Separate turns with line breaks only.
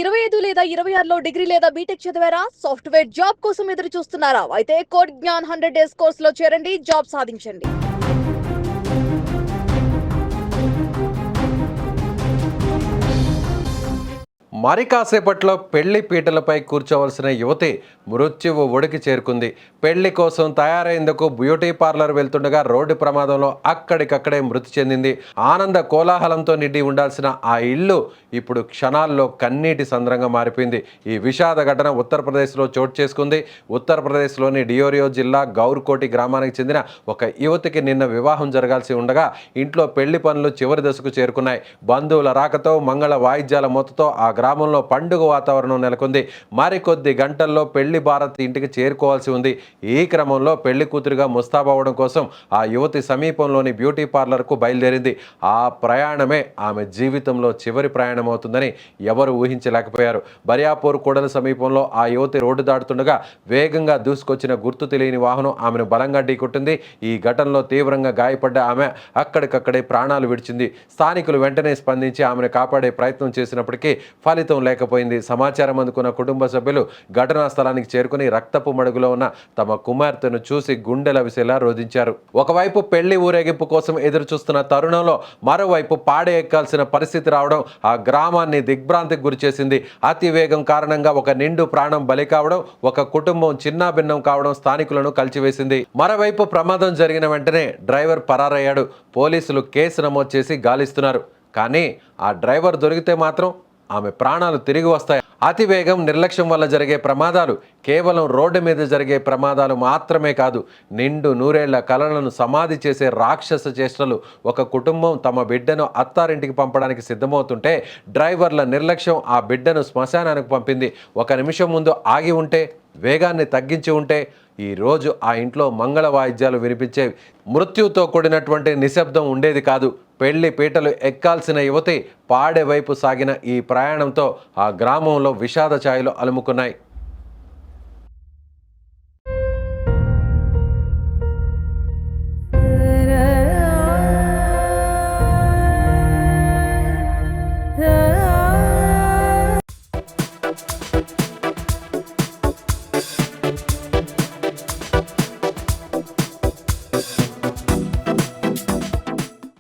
25 లేదా 26లో డిగ్రీ లేదా బీటెక్ చదివారా? సాఫ్ట్‌వేర్ జాబ్ కోసం ఎదురు చూస్తున్నారా? అయితే కోడ్ జ్ఞాన్ 100 డేస్ కోర్సులో చేరండి, జాబ్ సాధించండి.
మరి కాసేపట్లో పెళ్లి పీటలపై కూర్చోవలసిన యువతి మృత్యువు ఒడికి చేరుకుంది. పెళ్లి కోసం తయారైందుకు బ్యూటీ పార్లర్ వెళ్తుండగా రోడ్డు ప్రమాదంలో అక్కడికక్కడే మృతి చెందింది. ఆనంద కోలాహలంతో నిండి ఉండాల్సిన ఆ ఇల్లు ఇప్పుడు క్షణాల్లో కన్నీటి సంద్రంగా మారిపోయింది. ఈ విషాద ఘటన ఉత్తరప్రదేశ్లో చోటు చేసుకుంది. ఉత్తరప్రదేశ్లోని డియోరియో జిల్లా గౌర్కోటి గ్రామానికి చెందిన ఒక యువతికి నిన్న వివాహం జరగాల్సి ఉండగా ఇంట్లో పెళ్లి పనులు చివరి దశకు చేరుకున్నాయి. బంధువుల రాకతో మంగళ వాయిద్యాల మొత్తతో ఆ గ్రామంలో పండుగ వాతావరణం నెలకొంది. మరికొద్ది గంటల్లో పెళ్లి భారత్ ఇంటికి చేరుకోవాల్సి ఉంది. ఈ క్రమంలో పెళ్లి కూతురుగా ముస్తాబవడం కోసం ఆ యువతి సమీపంలోని బ్యూటీ పార్లర్కు బయలుదేరింది. ఆ ప్రయాణమే ఆమె జీవితంలో చివరి ప్రయాణం అవుతుందని ఎవరు ఊహించలేకపోయారు. బరియాపూర్ కూడలి సమీపంలో ఆ యువతి రోడ్డు దాటుతుండగా వేగంగా దూసుకొచ్చిన గుర్తు తెలియని వాహనం ఆమెను బలంగా ఢీకొట్టింది. ఈ ఘటనలో తీవ్రంగా గాయపడ్డ ఆమె అక్కడికక్కడే ప్రాణాలు విడిచింది. స్థానికులు వెంటనే స్పందించి ఆమెను కాపాడే ప్రయత్నం చేసినప్పటికీ ఫలితం లేకపోయింది. సమాచారం అందుకున్న కుటుంబ సభ్యులు ఘటనా స్థలానికి చేరుకుని రక్తపు మడుగులో ఉన్న తమ కుమార్తెను చూసి గుండెల విసేలా రోధించారు. ఒకవైపు పెళ్లి ఊరేగింపు కోసం ఎదురు చూస్తున్న తరుణంలో మరోవైపు పాడే ఎక్కాల్సిన పరిస్థితి రావడం ఆ గ్రామాన్ని దిగ్భ్రాంతికి గురిచేసింది. అతి వేగం కారణంగా ఒక నిండు ప్రాణం బలి కావడం, ఒక కుటుంబం చిన్నాభిన్నం కావడం స్థానికులను కలిచివేసింది. మరోవైపు ప్రమాదం జరిగిన వెంటనే డ్రైవర్ పరారయ్యాడు. పోలీసులు కేసు నమోదు చేసి గాలిస్తున్నారు. కానీ ఆ డ్రైవర్ దొరికితే మాత్రం ఆమె ప్రాణాలు తిరిగి వస్తాయి. అతి వేగం, నిర్లక్ష్యం వల్ల జరిగే ప్రమాదాలు కేవలం రోడ్డు మీద జరిగే ప్రమాదాలు మాత్రమే కాదు, నిండు నూరేళ్ల కలలను సమాధి చేసే రాక్షస చేష్టలు. ఒక కుటుంబం తమ బిడ్డను అత్తారింటికి పంపడానికి సిద్ధమవుతుంటే డ్రైవర్ల నిర్లక్ష్యం ఆ బిడ్డను శ్మశానానికి పంపింది. ఒక నిమిషం ముందు ఆగి ఉంటే, వేగాన్ని తగ్గించి ఉంటే ఈరోజు ఆ ఇంట్లో మంగళ వాయిద్యాలు వినిపించేవి. మృత్యుతో కూడినటువంటి నిశ్శబ్దం ఉండేది కాదు. పెళ్లి పీటలు ఎక్కాల్సిన యువతి పాడే వైపు సాగిన ఈ ప్రయాణంతో ఆ గ్రామంలో విషాద ఛాయలు అలుముకున్నాయి.